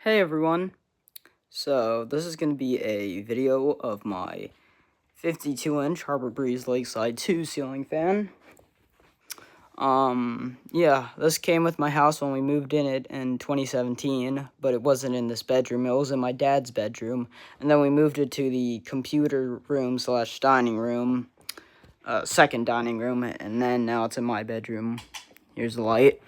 Hey everyone, so this is going to be a video of my 52-inch Harbor Breeze Lakeside 2 ceiling fan. Yeah, this came with my house when we moved in it in 2017, but it wasn't in this bedroom, it was in my dad's bedroom, and then we moved it to the computer room / dining room, second dining room, and then now it's in my bedroom. Here's the light.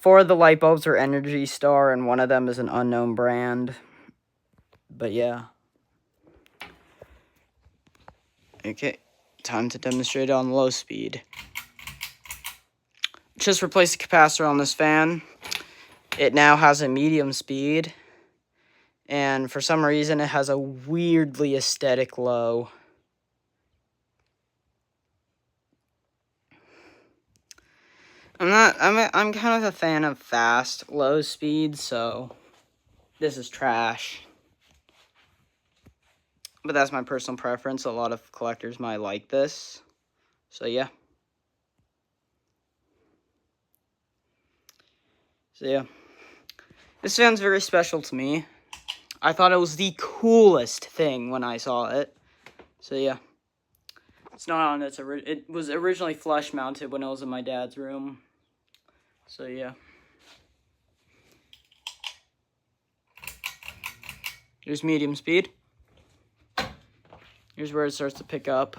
Four of the light bulbs are Energy Star, and one of them is an unknown brand. But yeah. Okay, time to demonstrate on low speed. Just replace the capacitor on this fan. It now has a medium speed. And for some reason, it has a weirdly aesthetic low. I'm kind of a fan of fast, low speed, so this is trash. But that's my personal preference. A lot of collectors might like this. So yeah. This fan's very special to me. I thought it was the coolest thing when I saw it. So yeah. It's not on its it was originally flush mounted when it was in my dad's room. So yeah. Here's medium speed. Here's where it starts to pick up.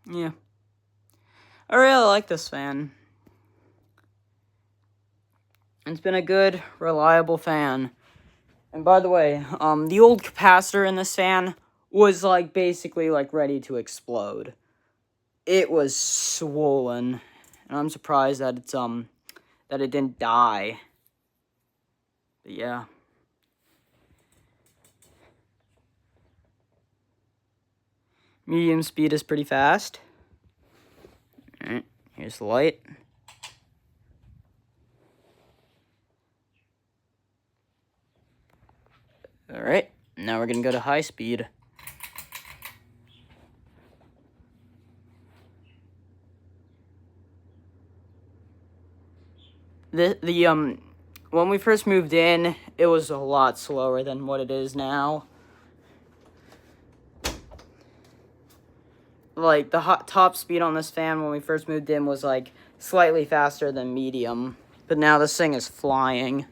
Yeah. I really like this fan. It's been a good, reliable fan. And by the way, the old capacitor in this fan was basically ready to explode. It was swollen, and I'm surprised that it's that it didn't die. But yeah. Medium speed is pretty fast. Alright, here's the light. Alright, now we're gonna go to high speed. When we first moved in, it was a lot slower than what it is now. The top speed on this fan when we first moved in was slightly faster than medium, but now this thing is flying.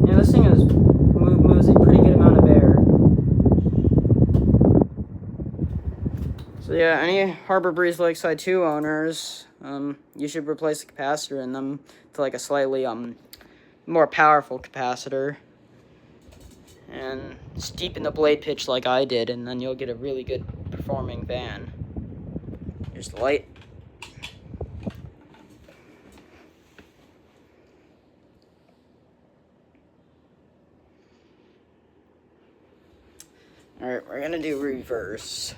Yeah, this thing moves a pretty good amount of air. So yeah, any Harbor Breeze Lakeside 2 owners, you should replace the capacitor in them to a slightly more powerful capacitor. And steepen the blade pitch like I did, and then you'll get a really good performing fan. Here's the light. Alright, we're gonna do reverse.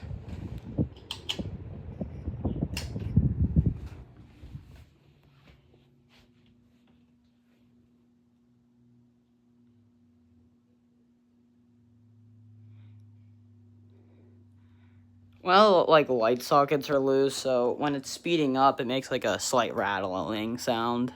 Well, light sockets are loose, so when it's speeding up, it makes a slight rattling sound.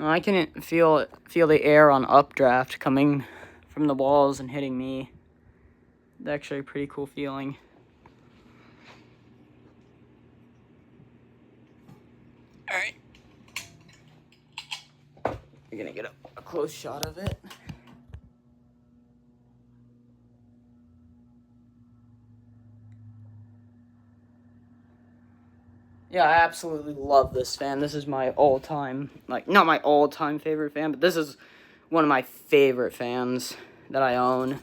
I can feel the air on updraft coming from the walls and hitting me. It's actually a pretty cool feeling. Alright. We're gonna get a close shot of it. Yeah, I absolutely love this fan. This is my all-time, not my all-time favorite fan, but this is one of my favorite fans that I own.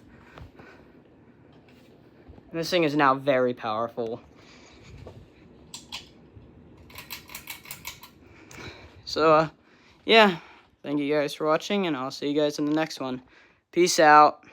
This thing is now very powerful. So, yeah, thank you guys for watching, and I'll see you guys in the next one. Peace out.